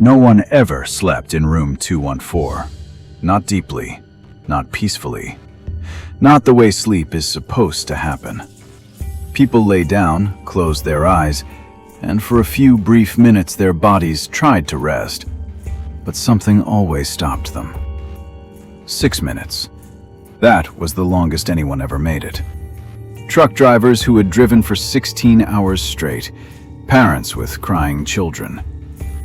No one ever slept in room 214. Not deeply, not peacefully, not the way sleep is supposed to happen. People lay down, closed their eyes, and for a few brief minutes their bodies tried to rest, but something always stopped them. 6 minutes. That was the longest anyone ever made it. Truck drivers who had driven for 16 hours straight, parents with crying children,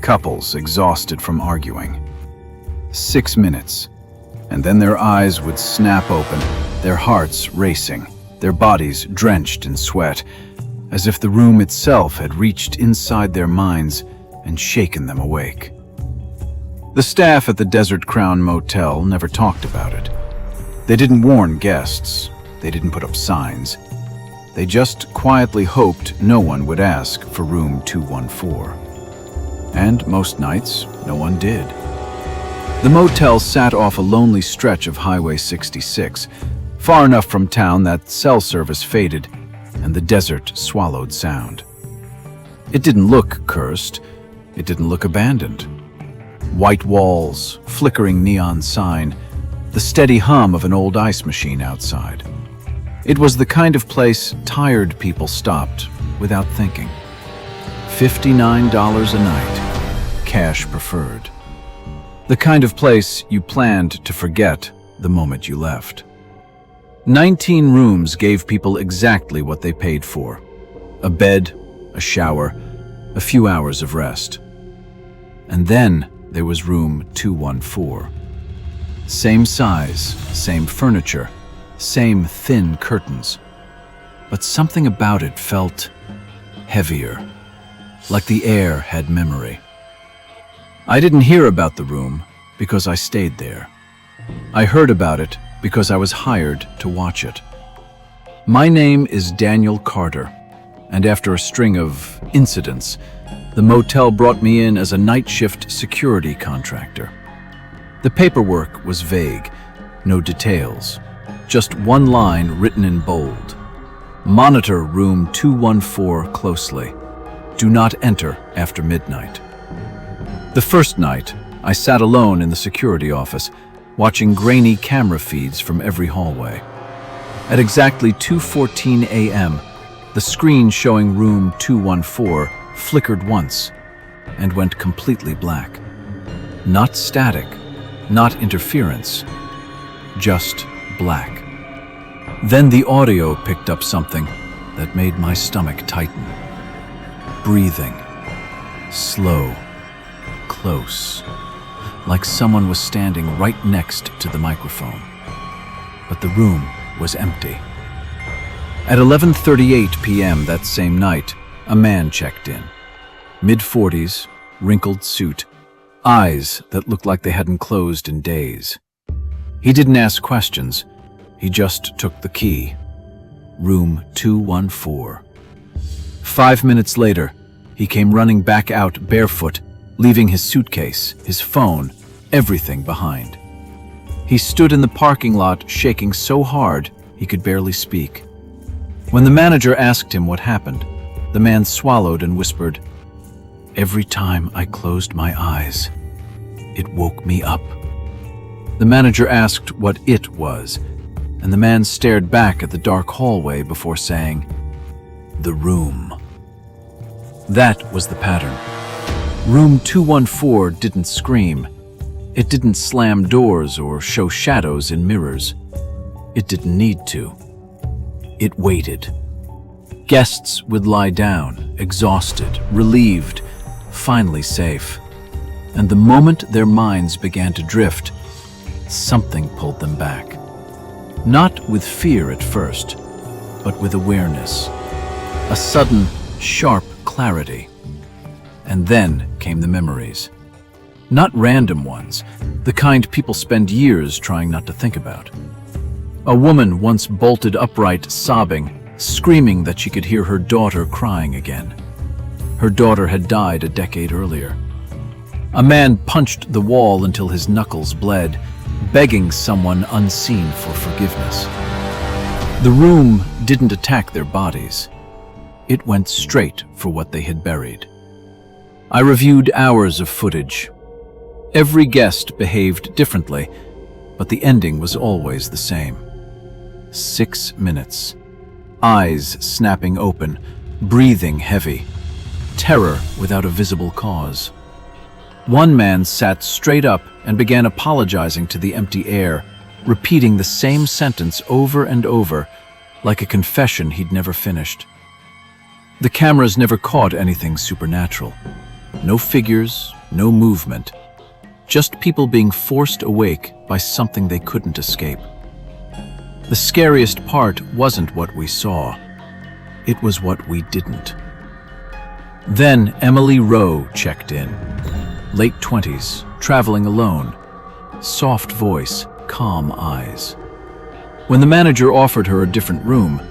couples exhausted from arguing. 6 minutes, and then their eyes would snap open, their hearts racing, their bodies drenched in sweat, as if the room itself had reached inside their minds and shaken them awake. The staff at the Desert Crown Motel never talked about it. They didn't warn guests. They didn't put up signs. They just quietly hoped no one would ask for room 214. And most nights, no one did. The motel sat off a lonely stretch of Highway 66, far enough from town that cell service faded and the desert swallowed sound. It didn't look cursed. It didn't look abandoned. White walls, flickering neon sign, the steady hum of an old ice machine outside. It was the kind of place tired people stopped without thinking. $59 a night, cash preferred. The kind of place you planned to forget the moment you left. 19 rooms gave people exactly what they paid for. A bed, a shower, a few hours of rest. And then there was room 214. Same size, same furniture, same thin curtains. But something about it felt heavier, like the air had memory. I didn't hear about the room because I stayed there. I heard about it because I was hired to watch it. My name is Daniel Carter, and after a string of incidents, the motel brought me in as a night shift security contractor. The paperwork was vague, no details, just one line written in bold. Monitor room 214 closely. Do not enter after midnight. The first night, I sat alone in the security office, watching grainy camera feeds from every hallway. At exactly 2:14 a.m., the screen showing room 214 flickered once and went completely black. Not static, not interference, just black. Then the audio picked up something that made my stomach tighten. Breathing, slow, close, like someone was standing right next to the microphone. But the room was empty. At 11:38 p.m. that same night, a man checked in. Mid-40s, wrinkled suit, eyes that looked like they hadn't closed in days. He didn't ask questions. He just took the key. Room 214. 5 minutes later, he came running back out barefoot, leaving his suitcase, his phone, everything behind. He stood in the parking lot shaking so hard he could barely speak. When the manager asked him what happened, the man swallowed and whispered, "Every time I closed my eyes, it woke me up." The manager asked what it was, and the man stared back at the dark hallway before saying, "The room." That was the pattern. Room 214 didn't scream. It didn't slam doors or show shadows in mirrors. It didn't need to. It waited. Guests would lie down, exhausted, relieved, finally safe. And the moment their minds began to drift, something pulled them back. Not with fear at first, but with awareness. A sudden, sharp clarity. And then came the memories. Not random ones, the kind people spend years trying not to think about. A woman once bolted upright, sobbing, screaming that she could hear her daughter crying again. Her daughter had died a decade earlier. A man punched the wall until his knuckles bled, begging someone unseen for forgiveness. The room didn't attack their bodies. It went straight for what they had buried. I reviewed hours of footage. Every guest behaved differently, but the ending was always the same. 6 minutes. Eyes snapping open, breathing heavy. Terror without a visible cause. One man sat straight up and began apologizing to the empty air, repeating the same sentence over and over, like a confession he'd never finished. The cameras never caught anything supernatural. No figures, no movement. Just people being forced awake by something they couldn't escape. The scariest part wasn't what we saw. It was what we didn't. Then Emily Rowe checked in. Late 20s, traveling alone. Soft voice, calm eyes. When the manager offered her a different room,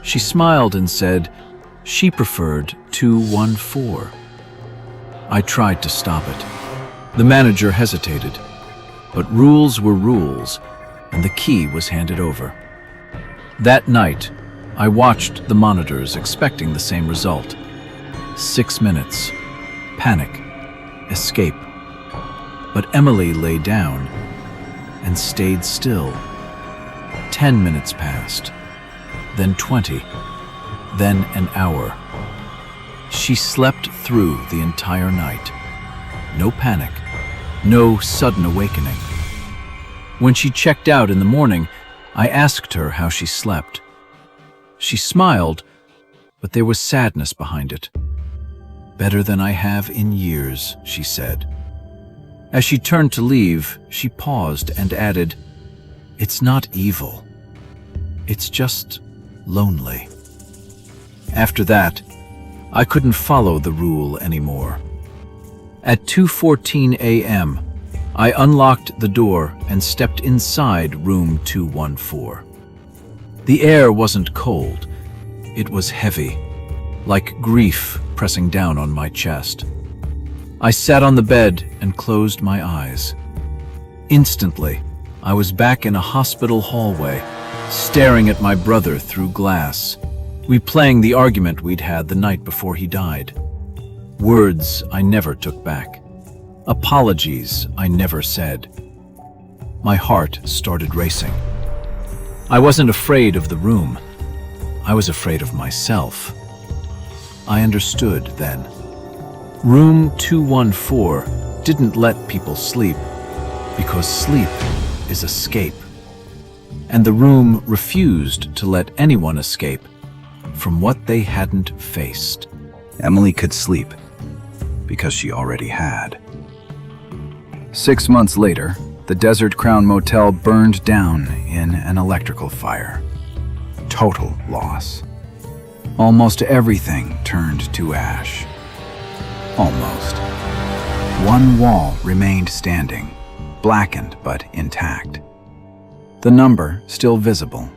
she smiled and said she preferred 214. I tried to stop it. The manager hesitated, but rules were rules, and the key was handed over. That night, I watched the monitors expecting the same result. 6 minutes. Panic. Escape. But Emily lay down and stayed still. 10 minutes passed, then 20, then an hour. She slept through the entire night. No panic, no sudden awakening. When she checked out in the morning, I asked her how she slept. She smiled, but there was sadness behind it. "Better than I have in years," she said. As she turned to leave, she paused and added, "It's not evil. It's just lonely." After that, I couldn't follow the rule anymore. At 2:14 a.m., I unlocked the door and stepped inside room 214. The air wasn't cold. It was heavy, like grief pressing down on my chest. I sat on the bed and closed my eyes. Instantly, I was back in a hospital hallway, staring at my brother through glass, replaying the argument we'd had the night before he died. Words I never took back. Apologies I never said. My heart started racing. I wasn't afraid of the room. I was afraid of myself. I understood then. Room 214 didn't let people sleep, because sleep is escape. And the room refused to let anyone escape from what they hadn't faced. Emily could sleep, because she already had. 6 months later, the Desert Crown Motel burned down in an electrical fire. Total loss. Almost everything turned to ash. Almost. One wall remained standing, blackened but intact. The number still visible,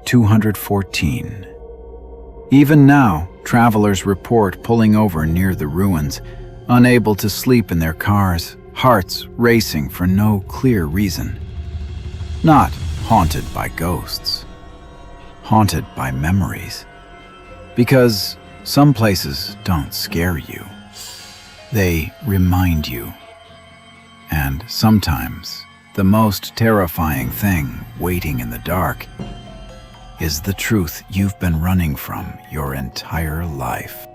214. Even now, travelers report pulling over near the ruins, unable to sleep in their cars, hearts racing for no clear reason. Not haunted by ghosts, haunted by memories. Because some places don't scare you. They remind you. And sometimes, the most terrifying thing waiting in the dark is the truth you've been running from your entire life.